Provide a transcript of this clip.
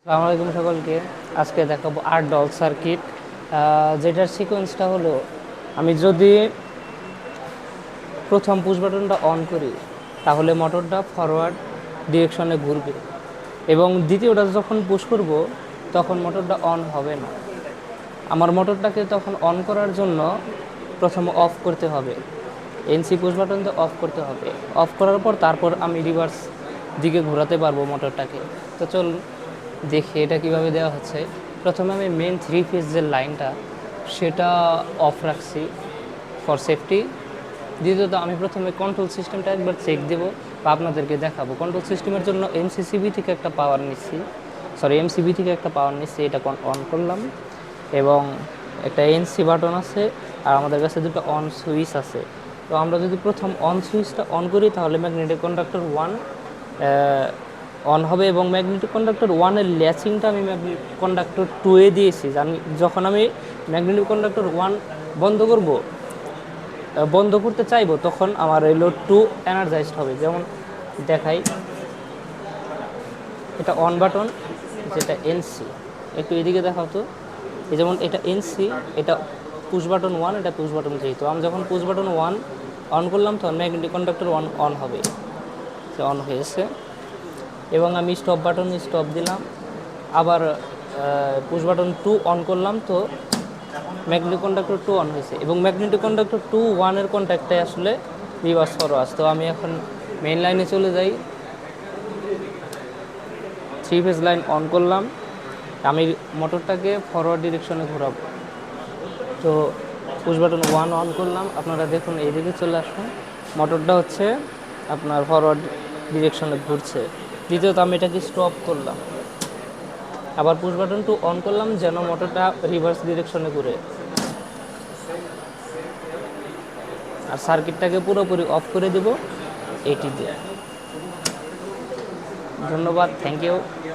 আসসালামু আলাইকুম সকলকে। আজকে দেখাবো আট ডল সার্কিট, যেটার সিকোয়েন্সটা হলো, আমি যদি প্রথম পুশ বাটনটা অন করি তাহলে মোটরটা ফরওয়ার্ড ডিরেকশনে ঘুরবে, এবং দ্বিতীয়টা যখন পুশ করব তখন মোটরটা অন হবে না। আমার মোটরটাকে তখন অন করার জন্য প্রথম অফ করতে হবে, এনসি পুশ বাটন দিয়ে অফ করতে হবে। অফ করার পর তারপর আমি রিভার্স দিকে ঘোরাতে পারবো মোটরটাকে। তো চল দেখি এটা কিভাবে দেওয়া হচ্ছে। প্রথমে আমি মেন থ্রি ফেজ যে লাইনটা সেটা অফ রাখছি ফর সেফটি। দ্বিতীয়ত আমি প্রথমে কন্ট্রোল সিস্টেমটা একবার চেক দেবো বা আপনাদেরকে দেখাবো। কন্ট্রোল সিস্টেমের জন্য এমসিসিবি থেকে একটা পাওয়ার নিচ্ছি, এমসিবি থেকে একটা পাওয়ার নিচ্ছি, এটা অন করলাম। এবং একটা এনসি বাটন আছে, আর আমাদের কাছে দুটো অন সুইচ আছে। তো আমরা যদি প্রথম অন সুইচটা অন করি তাহলে ম্যাগনেটিক কন্ডাক্টর 1 অন হবে, এবং ম্যাগনেটিক কন্ডাক্টর 1-এর ল্যাচিংটা আমি ম্যাগনেটিক কন্ডাক্টর 2-এ দিয়েছি। যখন আমি ম্যাগনেটিক কন্ডাক্টর 1 বন্ধ করতে চাইবো তখন আমার এই লোড 2 এনার্জাইজড হবে। যেমন দেখাই, এটা অন বাটন, যেটা এনসি। একটু এদিকে দেখাও তো। এই যেমন এটা এনসি, এটা পুশ বাটন 1, এটা পুশ বাটন 3। তো আমি যখন পুশ বাটন 1 অন করলাম তখন ম্যাগনেটিক কন্ডাক্টর 1 অন হবে, সে অন হয়েছে। এবং আমি স্টপ বাটন স্টপ দিলাম, আবার পুশ বাটন 2 অন করলাম, তো ম্যাগনেটিক কন্ডাক্টর 2 অন হয়েছে। এবং ম্যাগনেটিক কন্ডাক্টর 2-1-এর কন্ট্যাক্টটাই আসলে রিভার্স ফরওয়ার্ড। তো আমি এখন মেইন লাইনে চলে যাই, থ্রি ফেজ লাইন অন করলাম, আমি মোটরটাকে ফরওয়ার্ড ডিরেকশনে ঘোরাবো। তো পুশ বাটন 1 অন করলাম, আপনারা দেখুন এইদিকে চলে আসুন, মোটরটা হচ্ছে আপনার ফরওয়ার্ড ডিরেকশনে ঘুরছে। দ্বিতীয়ত আমি এটাকে স্টপ করলাম, আবার পুশ বাটন 2 অন করলাম যেন মোটরটা রিভার্স ডিরেকশনে ঘুরে। আর সার্কিটটাকে পুরোপুরি অফ করে দেব এটি দিয়ে। ধন্যবাদ, থ্যাংক ইউ।